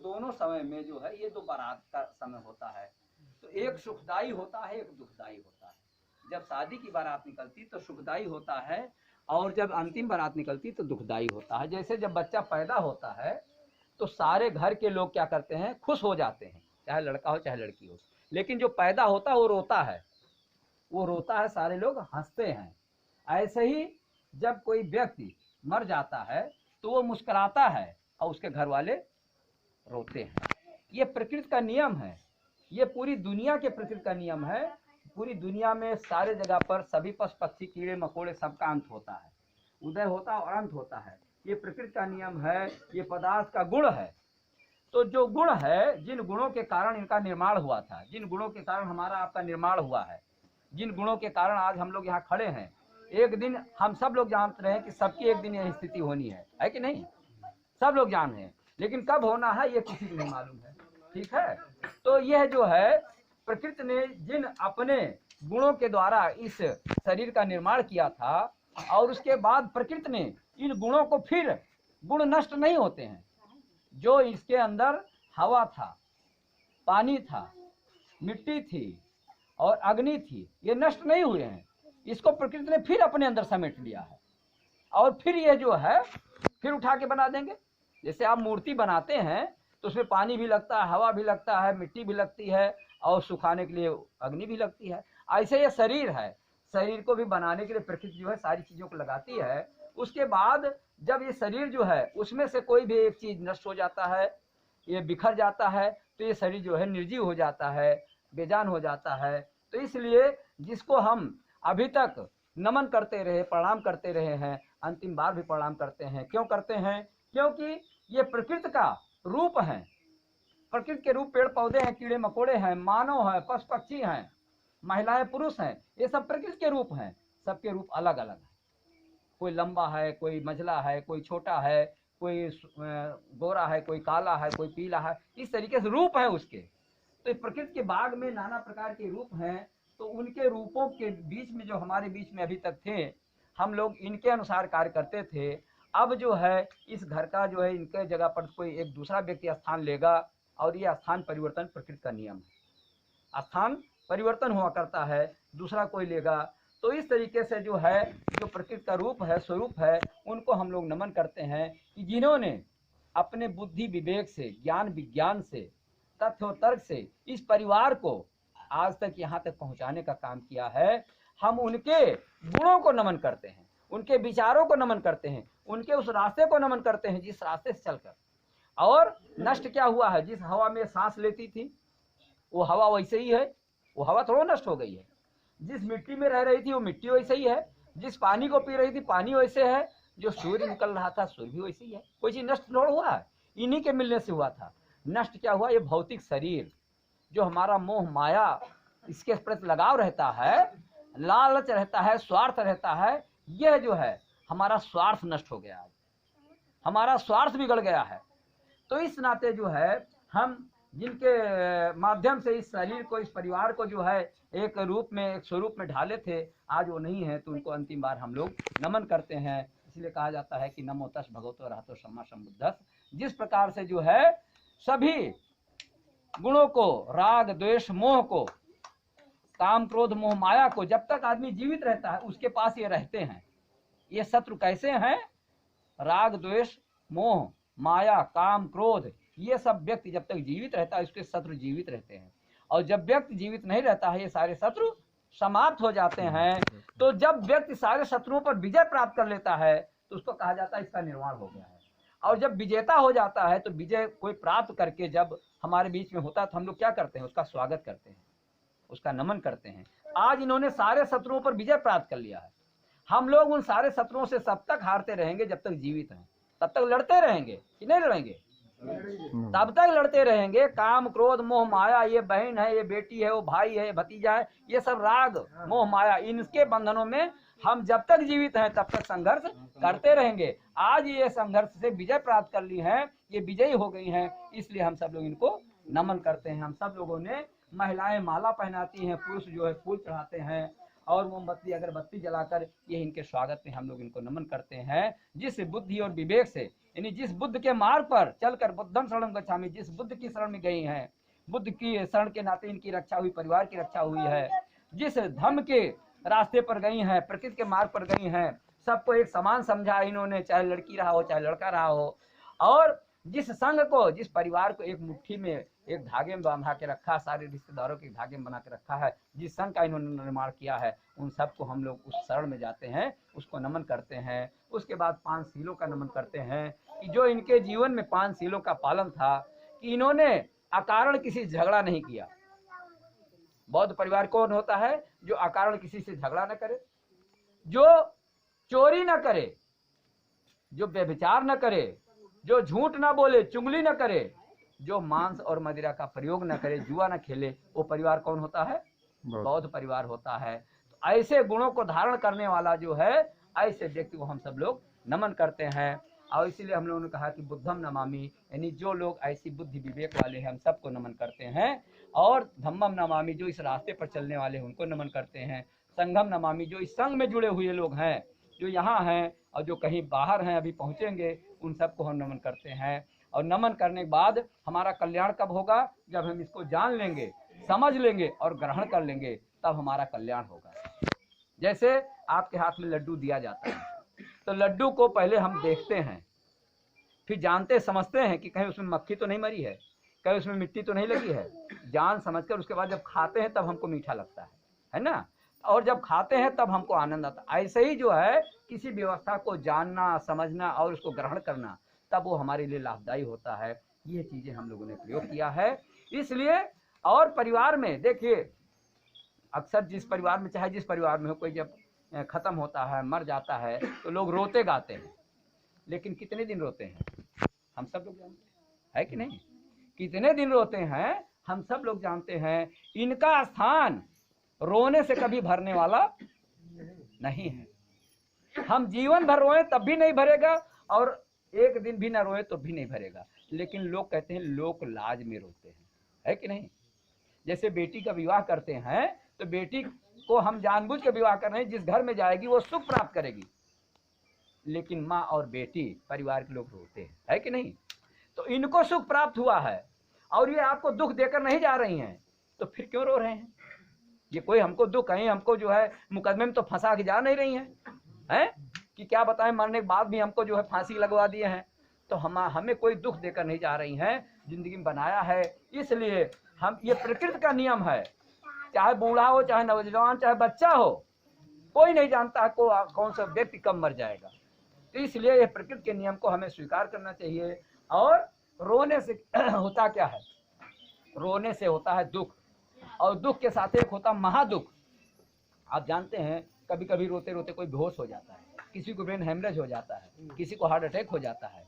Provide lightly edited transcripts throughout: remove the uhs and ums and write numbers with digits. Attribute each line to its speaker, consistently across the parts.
Speaker 1: दोनों समय में जो है ये 2 बारात का समय होता है, तो एक सुखदाई होता है, एक दुखदाई होता है। जब शादी की बारात निकलती तो सुखदाई होता है, और जब अंतिम बारात निकलती तो दुखदाई होता है। जैसे जब बच्चा पैदा होता है तो सारे घर के लोग क्या करते हैं, खुश हो जाते हैं, चाहे लड़का हो चाहे लड़की हो। लेकिन जो पैदा होता है वो रोता है, वो रोता है, सारे लोग हंसते हैं। ऐसे ही जब कोई व्यक्ति मर जाता है तो वो मुस्कुराता है और उसके घर वाले रोते हैं। ये प्रकृति का नियम है, ये पूरी दुनिया के प्रकृति का नियम है। पूरी दुनिया में सारे जगह पर सभी पशु पक्षी कीड़े मकोड़े सबका अंत होता है, उदय होता है और अंत होता है। ये प्रकृति का नियम है, ये पदार्थ का गुण है। तो जो गुण है, जिन गुणों के कारण इनका निर्माण हुआ था, जिन गुणों के कारण हमारा आपका निर्माण हुआ है, जिन गुणों के कारण आज हम लोग यहाँ खड़े हैं, एक दिन हम सब लोग जानते रहे कि सबकी एक दिन यह स्थिति होनी है कि नहीं? सब लोग जान रहे हैं, लेकिन कब होना है ये किसी को नहीं मालूम है। ठीक है, तो यह जो है प्रकृति ने जिन अपने गुणों के द्वारा इस शरीर का निर्माण किया था, और उसके बाद प्रकृति ने इन गुणों को, फिर गुण नष्ट नहीं होते हैं। जो इसके अंदर हवा था, पानी था, मिट्टी थी और अग्नि थी, ये नष्ट नहीं हुए हैं। इसको प्रकृति ने फिर अपने अंदर समेट लिया है, और फिर ये जो है फिर उठा के बना देंगे। जैसे आप मूर्ति बनाते हैं तो उसमें पानी भी लगता है, हवा भी लगता है, मिट्टी भी लगती है, और सुखाने के लिए अग्नि भी लगती है। ऐसे ये शरीर है, शरीर को भी बनाने के लिए प्रकृति जो है सारी चीज़ों को लगाती है। उसके बाद जब ये शरीर जो है उसमें से कोई भी एक चीज़ नष्ट हो जाता है, ये बिखर जाता है, तो ये शरीर जो है निर्जीव हो जाता है, बेजान हो जाता है। तो इसलिए जिसको हम अभी तक नमन करते रहे, प्रणाम करते रहे हैं, अंतिम बार भी प्रणाम करते हैं। क्यों करते हैं? क्योंकि ये प्रकृति का रूप है। प्रकृति के रूप पेड़ पौधे हैं, कीड़े मकोड़े हैं, मानव है, पशु पक्षी हैं, महिलाएं पुरुष हैं, ये सब प्रकृति के रूप हैं। सबके रूप अलग अलग है, कोई लंबा है, कोई मझला है, कोई छोटा है, कोई गोरा है, कोई काला है, कोई पीला है, इस तरीके से रूप है उसके। तो प्रकृति के बाग में नाना प्रकार के रूप हैं। तो उनके रूपों के बीच में जो हमारे बीच में अभी तक थे, हम लोग इनके अनुसार कार्य करते थे। अब जो है इस घर का जो है इनके जगह पर कोई एक दूसरा व्यक्ति स्थान लेगा, और ये स्थान परिवर्तन प्रकृति का नियम है। स्थान परिवर्तन हुआ करता है, दूसरा कोई लेगा। तो इस तरीके से जो है, जो प्रकृति का रूप है, स्वरूप है, उनको हम लोग नमन करते हैं कि जिन्होंने अपने बुद्धि विवेक से, ज्ञान विज्ञान से, तथ्य और तर्क से इस परिवार को आज तक यहाँ तक पहुँचाने का काम किया है। हम उनके गुणों को नमन करते हैं, उनके विचारों को नमन करते हैं, उनके उस रास्ते को नमन करते हैं जिस रास्ते से चलकर। और नष्ट क्या हुआ है? जिस हवा में सांस लेती थी वो हवा वैसे ही है, वो हवा थोड़ा नष्ट हो गई है। जिस मिट्टी में रह रही थी वो मिट्टी वैसे ही है, जिस पानी को पी रही थी पानी वैसे है, जो सूर्य निकल रहा था सूर्य भी वैसे ही है। कोई चीज नष्ट थोड़ा हुआ है, इन्हीं के मिलने से हुआ था। नष्ट क्या हुआ? ये भौतिक शरीर, जो हमारा मोह माया, इसके प्रति लगाव रहता है, लालच रहता है, स्वार्थ रहता है, यह जो है हमारा स्वार्थ नष्ट हो गया, हमारा स्वार्थ बिगड़ गया है। तो इस नाते जो है हम जिनके माध्यम से इस शरीर को, इस परिवार को जो है एक रूप में, एक स्वरूप में ढाले थे, आज वो नहीं है, तो उनको अंतिम बार हम लोग नमन करते हैं। इसलिए कहा जाता है कि नमो तस् भगवतो रहतो सम्मा सम्बुद्धस्। जिस प्रकार से जो है सभी गुणों को, राग द्वेष मोह को, काम क्रोध मोह माया को, जब तक आदमी जीवित रहता है उसके पास ये रहते हैं। ये शत्रु कैसे हैं? राग द्वेष मोह माया काम क्रोध, ये सब व्यक्ति जब तक जीवित रहता है उसके शत्रु जीवित रहते हैं। और जब व्यक्ति जीवित नहीं रहता है ये सारे शत्रु समाप्त हो जाते हैं। तो जब व्यक्ति सारे शत्रुओं पर विजय प्राप्त कर लेता है तो उसको कहा जाता है इसका निर्वाण हो गया है। और जब विजेता हो जाता है तो विजय कोई प्राप्त करके जब हमारे बीच में होता है तो हम लोग क्या करते हैं? उसका स्वागत करते हैं, उसका नमन करते हैं। आज इन्होंने सारे शत्रुओं पर विजय प्राप्त कर लिया है। हम लोग उन सारे शत्रुओं से तब तक हारते रहेंगे जब तक जीवित हैं, तब तक लड़ते रहेंगे कि नहीं लड़ेंगे? तब तक लड़ते रहेंगे। काम क्रोध मोह माया, ये बहन है, ये बेटी है, वो भाई है, भतीजा है, ये सब राग मोह माया, इनके बंधनों में हम जब तक जीवित हैं तब तक संघर्ष करते रहेंगे। आज ये संघर्ष से विजय प्राप्त कर ली है, ये विजयी हो गई हैं, इसलिए हम सब लोग इनको नमन करते हैं। हम सब लोगों ने, महिलाएं माला पहनाती हैं, पुरुष जो है फूल चढ़ाते हैं, और मोमबत्ती अगरबत्ती जलाकर ये इनके स्वागत में हम लोग इनको नमन करते हैं। जिस बुद्धि और विवेक से, यानी जिस बुद्ध के मार्ग पर चलकर, बुद्धं शरणं गच्छामि, जिस बुद्ध की शरण में गई हैं, बुद्ध की शरण के नाते इनकी रक्षा हुई, परिवार की रक्षा हुई है, जिस धर्म के रास्ते पर गई हैं, प्रकृति के मार्ग पर गई हैं, सबको एक समान समझा इन्होंने, चाहे लड़की रहा हो चाहे लड़का रहा हो, और जिस संघ को, जिस परिवार को एक मुट्ठी में, एक धागे में बांधा के रखा, सारे रिश्तेदारों के धागे में बना के रखा है, जिस संघ का इन्होंने निर्माण किया है, उन सबको हम लोग उस शरण में जाते हैं, उसको नमन करते हैं। उसके बाद 5 शीलों का नमन करते हैं कि जो इनके जीवन में 5 शीलों का पालन था, कि इन्होंने अकारण किसी से झगड़ा नहीं किया। बौद्ध परिवार कौन होता है? जो अकारण किसी से झगड़ा न करे, जो चोरी न करे, जो व्यभिचार न करे, जो झूठ न बोले, चुगली न करे, जो मांस और मदिरा का प्रयोग न करे, जुआ न खेले, वो परिवार कौन होता है? बौद्ध परिवार होता है। तो ऐसे गुणों को धारण करने वाला जो है, ऐसे व्यक्ति को हम सब लोग नमन करते हैं। और इसीलिए हम लोगों ने कहा कि बुद्धम नमामि, यानी जो लोग ऐसी बुद्धि विवेक वाले हैं, हम सबको नमन करते हैं। और धम्मम नमामि, जो इस रास्ते पर चलने वाले हैं, उनको नमन करते हैं। संघम नमामि, जो इस संघ में जुड़े हुए लोग हैं, जो यहाँ हैं और जो कहीं बाहर हैं, अभी पहुँचेंगे, उन सबको हम नमन करते हैं। और नमन करने के बाद हमारा कल्याण कब होगा? जब हम इसको जान लेंगे, समझ लेंगे और ग्रहण कर लेंगे, तब हमारा कल्याण होगा। जैसे आपके हाथ में लड्डू दिया जाता है, तो लड्डू को पहले हम देखते हैं, फिर जानते समझते हैं कि कहीं उसमें मक्खी तो नहीं मरी है, कहीं उसमें मिट्टी तो नहीं लगी है। जान समझकर उसके बाद जब खाते हैं तब हमको मीठा लगता है ना? और जब खाते हैं तब हमको आनंद आता है। ऐसे ही जो है, किसी व्यवस्था को जानना, समझना और उसको ग्रहण करना, तब वो हमारे लिए लाभदायी होता है। ये चीजें हम लोगों ने प्रयोग किया है। इसलिए और परिवार में देखिए, अक्सर जिस परिवार में, चाहे जिस परिवार में हो, कोई जब खत्म होता है, मर जाता है, तो लोग रोते गाते हैं। लेकिन कितने दिन रोते हैं हम सब लोग जानते हैं, है कि नहीं? कितने दिन रोते हैं हम सब लोग जानते हैं। इनका स्थान रोने से कभी भरने वाला नहीं है। हम जीवन भर रोए तब भी नहीं भरेगा, और एक दिन भी ना रोए तो भी नहीं भरेगा। लेकिन लोग कहते हैं लोक लाज में रोते हैं, है कि नहीं? जैसे बेटी का विवाह करते हैं, तो बेटी को हम जानबूझ के विवाह कर रहे हैं, जिस घर में जाएगी वो सुख प्राप्त करेगी। लेकिन माँ और बेटी, परिवार के लोग रोते हैं, है कि नहीं? तो इनको सुख प्राप्त हुआ है और ये आपको दुख देकर नहीं जा रही हैं, तो फिर क्यों रो रहे हैं? ये कोई हमको दुख, कहीं हमको जो है मुकदमे में तो फंसा के जा नहीं रही हैं, कि क्या बताएं, मरने के बाद भी हमको जो है फांसी लगवा दिए हैं। तो हमें कोई दुख देकर नहीं जा रही हैं, जिंदगी में बनाया है। इसलिए हम, ये प्रकृति का नियम है, चाहे बूढ़ा हो, चाहे नौजवान, चाहे बच्चा हो, कोई नहीं जानता कौन सा व्यक्ति कब मर जाएगा। तो इसलिए ये प्रकृति के नियम को हमें स्वीकार करना चाहिए। और रोने से होता क्या है? रोने से होता है दुख, और दुख के साथ एक होता महादुख। आप जानते हैं, कभी कभी रोते रोते कोई बेहोश हो जाता है, किसी को ब्रेन हेमरेज हो जाता है, किसी को हार्ट अटैक हो जाता है।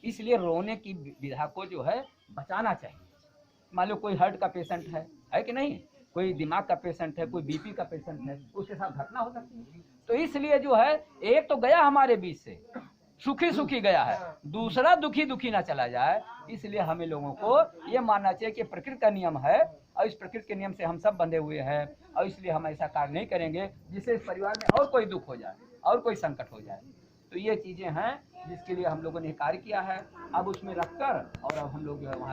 Speaker 1: इसलिए रोने की विधा को जो है बचाना चाहिए। मान लो कोई हार्ट का पेशेंट है कि नहीं, कोई दिमाग का पेशेंट है, कोई बीपी का पेशेंट है, उसके साथ घटना हो सकती है। तो इसलिए जो है, एक तो गया हमारे बीच से, सुखी सुखी गया है, दूसरा दुखी दुखी ना चला जाए। इसलिए हमें लोगों को ये मानना चाहिए कि प्रकृति का नियम है, और इस प्रकृति के नियम से हम सब बंधे हुए हैं। और इसलिए हम ऐसा कार्य नहीं करेंगे जिससे इस परिवार में और कोई दुख हो जाए और कोई संकट हो जाए। तो ये चीजें हैं जिसके लिए हम लोगों ने कार्य किया है। अब उसमें रखकर और अब हम लोग जो है वहाँ